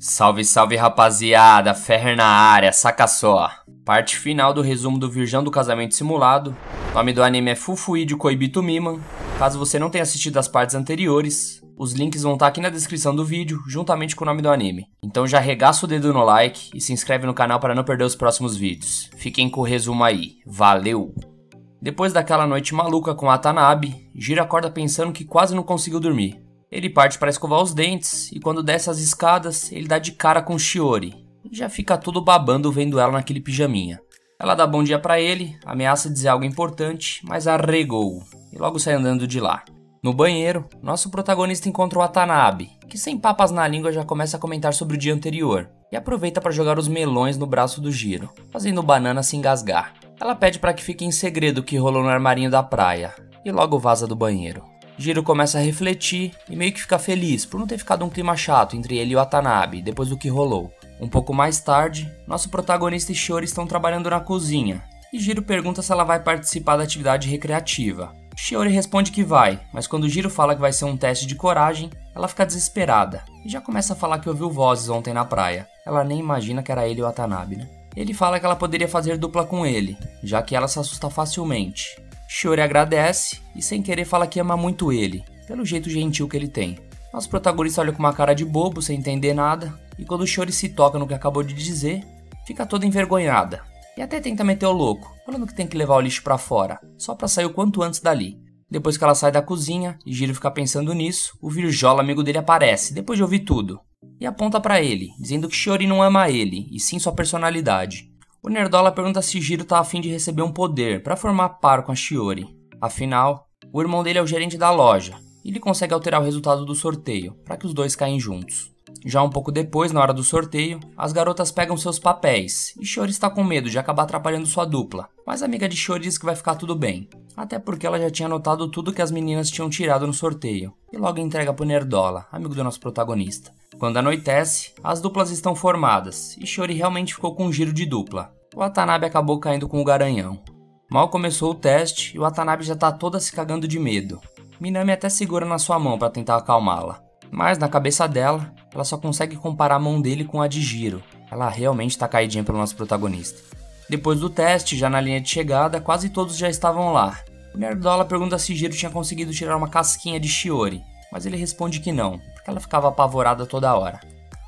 Salve, salve rapaziada, Ferrer na área, saca só. Parte final do resumo do Virgão do Casamento Simulado. O nome do anime é Fufuidio Koibito Miman. Caso você não tenha assistido as partes anteriores, os links vão estar aqui na descrição do vídeo, juntamente com o nome do anime. Então já arregaça o dedo no like e se inscreve no canal para não perder os próximos vídeos. Fiquem com o resumo aí, valeu! Depois daquela noite maluca com Watanabe, Jiro acorda pensando que quase não conseguiu dormir. Ele parte para escovar os dentes e quando desce as escadas, ele dá de cara com Shiori. E já fica todo babando vendo ela naquele pijaminha. Ela dá bom dia para ele, ameaça dizer algo importante, mas arregou e logo sai andando de lá. No banheiro, nosso protagonista encontra o Watanabe, que sem papas na língua já começa a comentar sobre o dia anterior e aproveita para jogar os melões no braço do Jiro, fazendo o banana se engasgar. Ela pede para que fique em segredo o que rolou no armarinho da praia e logo vaza do banheiro. Jiro começa a refletir e meio que fica feliz por não ter ficado um clima chato entre ele e o Watanabe depois do que rolou. Um pouco mais tarde, nosso protagonista e Shiori estão trabalhando na cozinha e Jiro pergunta se ela vai participar da atividade recreativa. Shiori responde que vai, mas quando Jiro fala que vai ser um teste de coragem, ela fica desesperada e já começa a falar que ouviu vozes ontem na praia. Ela nem imagina que era ele e o Watanabe, né? Ele fala que ela poderia fazer dupla com ele, já que ela se assusta facilmente. Shiori agradece e sem querer fala que ama muito ele, pelo jeito gentil que ele tem. Nosso protagonista olha com uma cara de bobo, sem entender nada, e quando Shiori se toca no que acabou de dizer, fica toda envergonhada. E até tenta meter o louco, falando que tem que levar o lixo pra fora, só pra sair o quanto antes dali. Depois que ela sai da cozinha e Jiro fica pensando nisso, o Virjola amigo dele aparece, depois de ouvir tudo, e aponta pra ele, dizendo que Shiori não ama ele, e sim sua personalidade. O Nerdola pergunta se Jiro tá a fim de receber um poder para formar par com a Shiori. Afinal, o irmão dele é o gerente da loja, e ele consegue alterar o resultado do sorteio, para que os dois caem juntos. Já um pouco depois, na hora do sorteio, as garotas pegam seus papéis, e Shiori está com medo de acabar atrapalhando sua dupla, mas a amiga de Shiori diz que vai ficar tudo bem, até porque ela já tinha anotado tudo que as meninas tinham tirado no sorteio, e logo entrega pro Nerdola, amigo do nosso protagonista. Quando anoitece, as duplas estão formadas, e Shiori realmente ficou com um giro de dupla. O Watanabe acabou caindo com o garanhão. Mal começou o teste, e o Watanabe já tá toda se cagando de medo. Minami até segura na sua mão para tentar acalmá-la, mas na cabeça dela, ela só consegue comparar a mão dele com a de Jiro. Ela realmente tá caidinha pelo nosso protagonista. Depois do teste, já na linha de chegada, quase todos já estavam lá. O Nerdola pergunta se Jiro tinha conseguido tirar uma casquinha de Shiori, mas ele responde que não, porque ela ficava apavorada toda hora.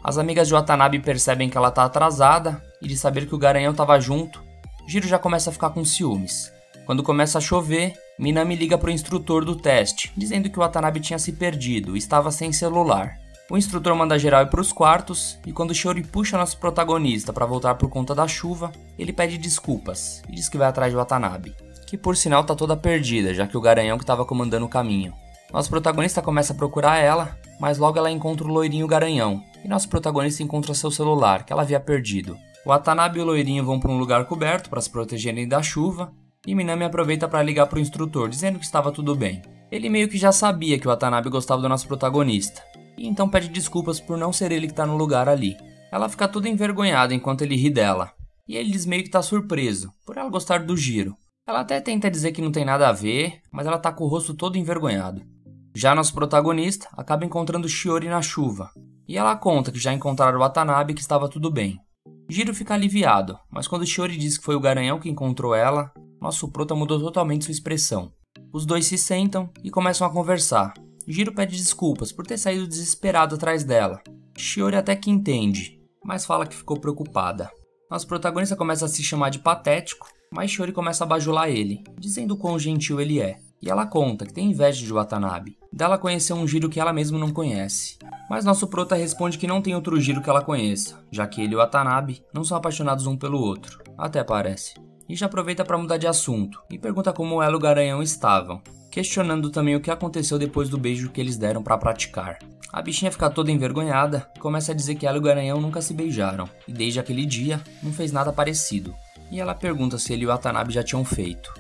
As amigas de Watanabe percebem que ela tá atrasada, e de saber que o garanhão tava junto, Jiro já começa a ficar com ciúmes. Quando começa a chover, Minami liga pro instrutor do teste, dizendo que o Watanabe tinha se perdido e estava sem celular. O instrutor manda geral ir pros quartos, e quando Shiori puxa nosso protagonista para voltar por conta da chuva, ele pede desculpas e diz que vai atrás de Watanabe, que por sinal tá toda perdida, já que o garanhão que estava comandando o caminho. Nosso protagonista começa a procurar ela, mas logo ela encontra o loirinho garanhão, e nosso protagonista encontra seu celular, que ela havia perdido. O Watanabe e o loirinho vão para um lugar coberto para se protegerem da chuva, e Minami aproveita para ligar pro instrutor, dizendo que estava tudo bem. Ele meio que já sabia que o Watanabe gostava do nosso protagonista, e então pede desculpas por não ser ele que tá no lugar ali. Ela fica toda envergonhada enquanto ele ri dela, e ele diz meio que tá surpreso, por ela gostar do Jiro. Ela até tenta dizer que não tem nada a ver, mas ela tá com o rosto todo envergonhado. Já nosso protagonista acaba encontrando Shiori na chuva, e ela conta que já encontraram o Watanabe e que estava tudo bem. Jiro fica aliviado, mas quando Shiori diz que foi o garanhão que encontrou ela, nosso prota mudou totalmente sua expressão. Os dois se sentam e começam a conversar. Jiro pede desculpas por ter saído desesperado atrás dela. Shiori até que entende, mas fala que ficou preocupada. Nosso protagonista começa a se chamar de patético, mas Shiori começa a bajular ele, dizendo o quão gentil ele é. E ela conta que tem inveja de Watanabe, dela conhecer um Jiro que ela mesma não conhece. Mas nosso prota responde que não tem outro Jiro que ela conheça, já que ele e o Watanabe não são apaixonados um pelo outro, até parece. E já aproveita para mudar de assunto, e pergunta como ela e o garanhão estavam, questionando também o que aconteceu depois do beijo que eles deram para praticar. A bichinha fica toda envergonhada e começa a dizer que ela e o garanhão nunca se beijaram, e desde aquele dia não fez nada parecido. E ela pergunta se ele e o Watanabe já tinham feito.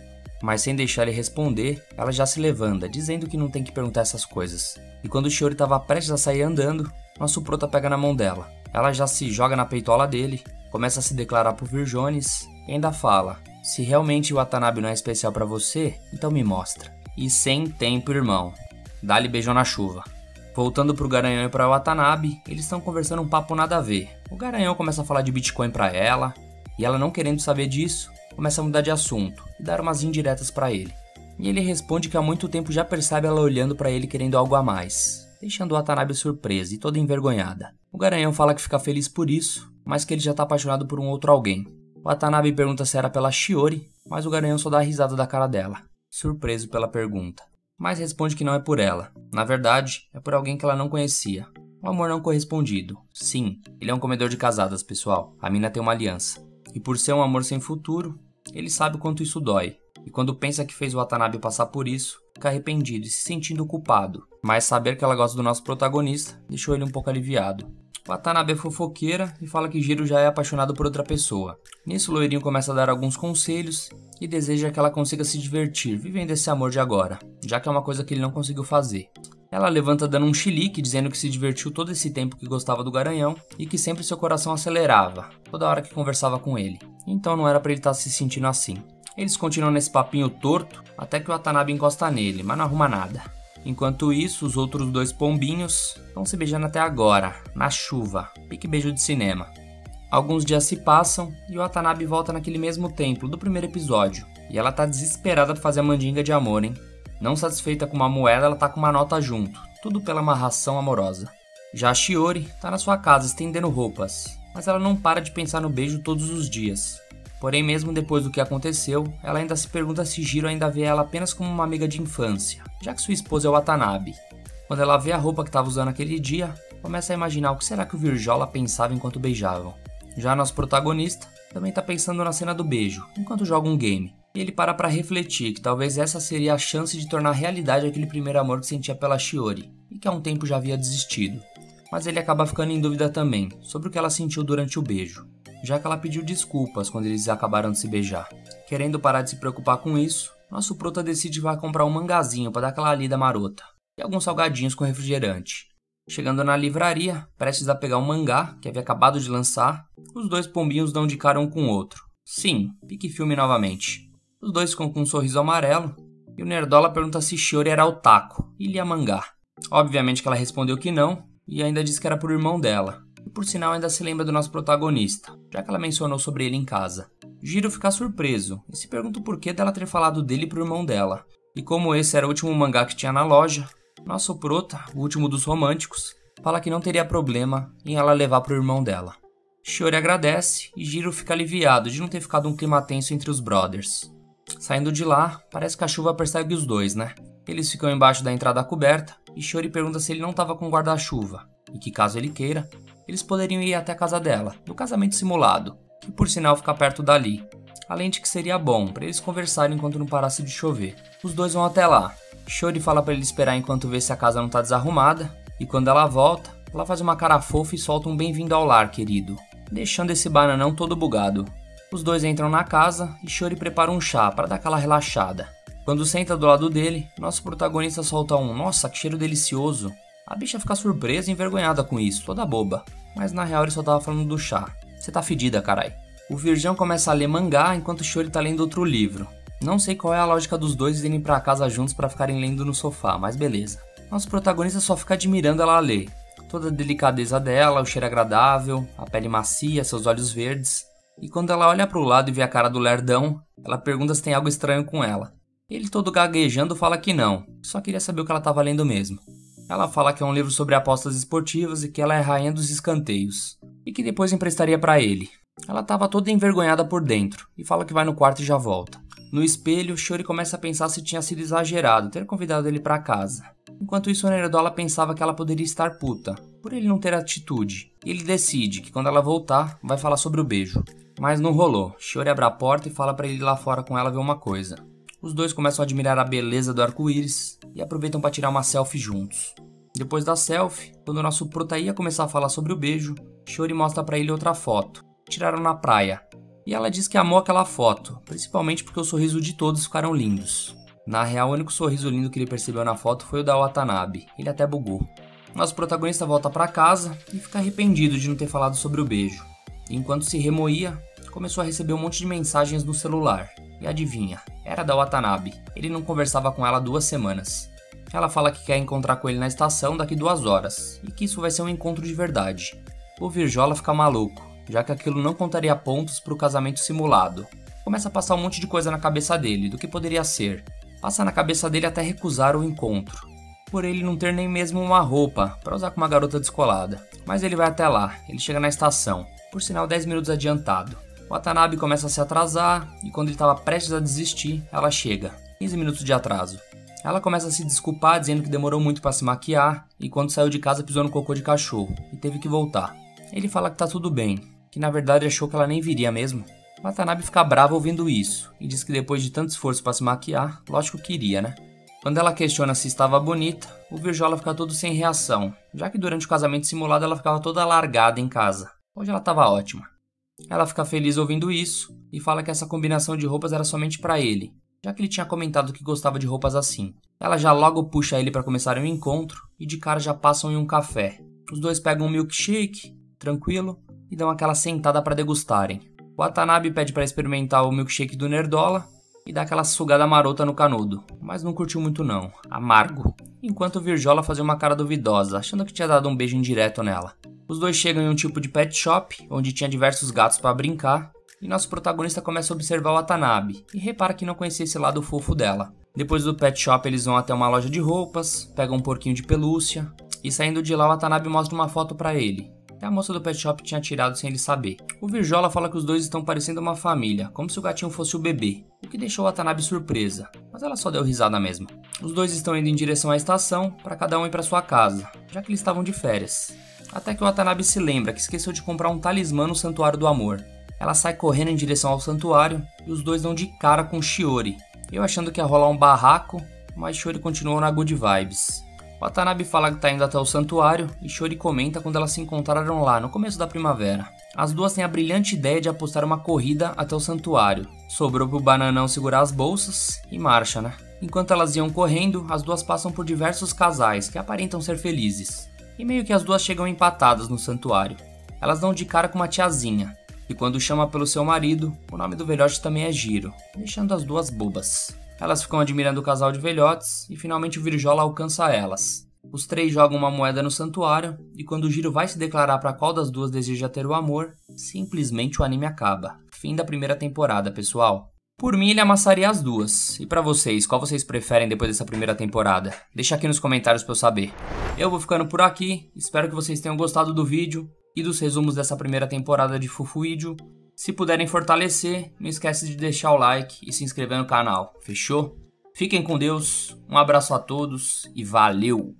Mas sem deixar ele responder, ela já se levanta, dizendo que não tem que perguntar essas coisas. E quando o Shiori estava prestes a sair andando, nosso prota pega na mão dela. Ela já se joga na peitola dele, começa a se declarar pro Virjones e ainda fala: se realmente o Watanabe não é especial pra você, então me mostra. E sem tempo, irmão, dá-lhe beijão na chuva. Nosso protagonista começa a se chamar de patético, mas Shiori Voltando pro Garanhão e pra Watanabe, eles estão conversando um papo nada a ver. O Garanhão começa a falar de Bitcoin pra ela, e ela, não querendo saber disso, começa a mudar de assunto e dar umas indiretas pra ele. E ele responde que há muito tempo já percebe ela olhando pra ele querendo algo a mais, deixando Watanabe surpresa e toda envergonhada. O Garanhão fala que fica feliz por isso, mas que ele já tá apaixonado por um outro alguém. Watanabe pergunta se era pela Shiori, mas o Garanhão só dá a risada da cara dela, surpreso pela pergunta. Mas responde que não é por ela. Na verdade, é por alguém que ela não conhecia. Um amor não correspondido. Sim, ele é um comedor de casadas, pessoal. A mina tem uma aliança. E por ser um amor sem futuro, ele sabe o quanto isso dói. E quando pensa que fez o Watanabe passar por isso, fica arrependido e se sentindo culpado. Mas saber que ela gosta do nosso protagonista deixou ele um pouco aliviado. Watanabe é fofoqueira e fala que Jiro já é apaixonado por outra pessoa. Nisso, o loirinho começa a dar alguns conselhos e deseja que ela consiga se divertir, vivendo esse amor de agora, já que é uma coisa que ele não conseguiu fazer. Ela levanta dando um chilique, dizendo que se divertiu todo esse tempo que gostava do Garanhão e que sempre seu coração acelerava, toda hora que conversava com ele. Então não era pra ele estar se sentindo assim. Eles continuam nesse papinho torto, até que o Watanabe encosta nele, mas não arruma nada. Enquanto isso, os outros dois pombinhos estão se beijando até agora, na chuva, pique beijo de cinema. Alguns dias se passam e o Watanabe volta naquele mesmo templo do primeiro episódio. E ela tá desesperada pra fazer a mandinga de amor, hein? Não satisfeita com uma moeda, ela tá com uma nota junto, tudo pela amarração amorosa. Já a Shiori tá na sua casa estendendo roupas, mas ela não para de pensar no beijo todos os dias. Porém, mesmo depois do que aconteceu, ela ainda se pergunta se Jiro ainda vê ela apenas como uma amiga de infância, já que sua esposa é o Watanabe. Quando ela vê a roupa que estava usando aquele dia, começa a imaginar o que será que o Virjola pensava enquanto beijavam. Já nosso protagonista também está pensando na cena do beijo, enquanto joga um game. E ele para refletir que talvez essa seria a chance de tornar realidade aquele primeiro amor que sentia pela Shiori, e que há um tempo já havia desistido. Mas ele acaba ficando em dúvida também, sobre o que ela sentiu durante o beijo, já que ela pediu desculpas quando eles acabaram de se beijar. Querendo parar de se preocupar com isso, nosso prota decide que vai comprar um mangazinho para dar aquela lida marota, e alguns salgadinhos com refrigerante. Chegando na livraria, prestes a pegar um mangá, que havia acabado de lançar, os dois pombinhos dão de cara um com o outro. Sim, pique filme novamente. Os dois ficam com um sorriso amarelo, e o Nerdola pergunta se Shiori era otaku, e lia mangá. Obviamente que ela respondeu que não, e ainda disse que era pro irmão dela. E por sinal ainda se lembra do nosso protagonista, já que ela mencionou sobre ele em casa. Jiro fica surpreso, e se pergunta o porquê dela ter falado dele pro irmão dela. E como esse era o último mangá que tinha na loja, nosso prota, o último dos românticos, fala que não teria problema em ela levar pro irmão dela. Shiori agradece e Jiro fica aliviado de não ter ficado um clima tenso entre os brothers. Saindo de lá, parece que a chuva persegue os dois, né? Eles ficam embaixo da entrada coberta e Shiori pergunta se ele não estava com guarda-chuva, e que caso ele queira, eles poderiam ir até a casa dela, do casamento simulado, que por sinal fica perto dali. Além de que seria bom para eles conversarem enquanto não parasse de chover. Os dois vão até lá. Shiori fala para ele esperar enquanto vê se a casa não tá desarrumada, e quando ela volta, ela faz uma cara fofa e solta um bem-vindo ao lar, querido, deixando esse bananão todo bugado. Os dois entram na casa e Shiori prepara um chá para dar aquela relaxada. Quando senta do lado dele, nosso protagonista solta um "Nossa, que cheiro delicioso". A bicha fica surpresa e envergonhada com isso, toda boba. Mas na real ele só tava falando do chá. Você tá fedida, carai. O Virgão começa a ler mangá enquanto Shiori tá lendo outro livro. Não sei qual é a lógica dos dois irem pra casa juntos pra ficarem lendo no sofá, mas beleza. Nosso protagonista só fica admirando ela ler. Toda a delicadeza dela, o cheiro agradável, a pele macia, seus olhos verdes. E quando ela olha pro lado e vê a cara do lerdão, ela pergunta se tem algo estranho com ela. Ele todo gaguejando fala que não, só queria saber o que ela estava lendo mesmo. Ela fala que é um livro sobre apostas esportivas e que ela é a rainha dos escanteios, e que depois emprestaria para ele. Ela estava toda envergonhada por dentro, e fala que vai no quarto e já volta. No espelho, Shiori começa a pensar se tinha sido exagerado ter convidado ele para casa. Enquanto isso, o Nerdola pensava que ela poderia estar puta, por ele não ter atitude. E ele decide que quando ela voltar, vai falar sobre o beijo. Mas não rolou. Shiori abre a porta e fala para ele ir lá fora com ela ver uma coisa. Os dois começam a admirar a beleza do arco-íris e aproveitam para tirar uma selfie juntos. Depois da selfie, quando o nosso prota ia começar a falar sobre o beijo, Shiori mostra para ele outra foto. Tiraram na praia. E ela diz que amou aquela foto, principalmente porque o sorriso de todos ficaram lindos. Na real, o único sorriso lindo que ele percebeu na foto foi o da Watanabe. Ele até bugou. Nosso protagonista volta para casa e fica arrependido de não ter falado sobre o beijo. E enquanto se remoía, começou a receber um monte de mensagens no celular. E adivinha, era da Watanabe. Ele não conversava com ela há 2 semanas. Ela fala que quer encontrar com ele na estação daqui 2 horas, e que isso vai ser um encontro de verdade. O Virjola fica maluco, já que aquilo não contaria pontos para o casamento simulado. Começa a passar um monte de coisa na cabeça dele, do que poderia ser. Passa na cabeça dele até recusar o encontro, por ele não ter nem mesmo uma roupa para usar com uma garota descolada. Mas ele vai até lá, ele chega na estação, por sinal 10 minutos adiantado. Watanabe começa a se atrasar, e quando ele estava prestes a desistir, ela chega, 15 minutos de atraso. Ela começa a se desculpar, dizendo que demorou muito para se maquiar, e quando saiu de casa pisou no cocô de cachorro, e teve que voltar. Ele fala que tá tudo bem, que na verdade achou que ela nem viria mesmo. Watanabe fica brava ouvindo isso, e diz que depois de tanto esforço para se maquiar, lógico que iria, né? Quando ela questiona se estava bonita, o Virjola fica todo sem reação, já que durante o casamento simulado ela ficava toda largada em casa. Hoje ela estava ótima. Ela fica feliz ouvindo isso, e fala que essa combinação de roupas era somente para ele, já que ele tinha comentado que gostava de roupas assim. Ela já logo puxa ele para começar um encontro, e de cara já passam em um café. Os dois pegam um milkshake, tranquilo, e dão aquela sentada para degustarem. O Watanabe pede para experimentar o milkshake do Nerdola, e dá aquela sugada marota no canudo, mas não curtiu muito não, amargo. Enquanto o Virjola fazia uma cara duvidosa, achando que tinha dado um beijo indireto nela. Os dois chegam em um tipo de pet shop, onde tinha diversos gatos para brincar, e nosso protagonista começa a observar o Watanabe, e repara que não conhecia esse lado fofo dela. Depois do pet shop eles vão até uma loja de roupas, pegam um porquinho de pelúcia, e saindo de lá o Watanabe mostra uma foto para ele, que a moça do pet shop tinha tirado sem ele saber. O Virjola fala que os dois estão parecendo uma família, como se o gatinho fosse o bebê, o que deixou o Watanabe surpresa, mas ela só deu risada mesmo. Os dois estão indo em direção à estação, para cada um ir para sua casa, já que eles estavam de férias. Até que o Watanabe se lembra que esqueceu de comprar um talismã no Santuário do Amor. Ela sai correndo em direção ao santuário, e os dois dão de cara com Shiori. Eu achando que ia rolar um barraco, mas Shiori continuou na good vibes. Watanabe fala que tá indo até o santuário, e Shiori comenta quando elas se encontraram lá, no começo da primavera. As duas têm a brilhante ideia de apostar uma corrida até o santuário. Sobrou pro Bananão segurar as bolsas e marcha, né? Enquanto elas iam correndo, as duas passam por diversos casais que aparentam ser felizes. E meio que as duas chegam empatadas no santuário. Elas dão de cara com uma tiazinha, e quando chama pelo seu marido, o nome do velhote também é Jiro, deixando as duas bobas. Elas ficam admirando o casal de velhotes, e finalmente o Virjola alcança elas. Os três jogam uma moeda no santuário, e quando o Jiro vai se declarar para qual das duas deseja ter o amor, simplesmente o anime acaba. Fim da primeira temporada, pessoal. Por mim, ele amassaria as duas. E pra vocês, qual vocês preferem depois dessa primeira temporada? Deixa aqui nos comentários pra eu saber. Eu vou ficando por aqui, espero que vocês tenham gostado do vídeo e dos resumos dessa primeira temporada de Fufuidio. Se puderem fortalecer, não esquece de deixar o like e se inscrever no canal, fechou? Fiquem com Deus, um abraço a todos e valeu!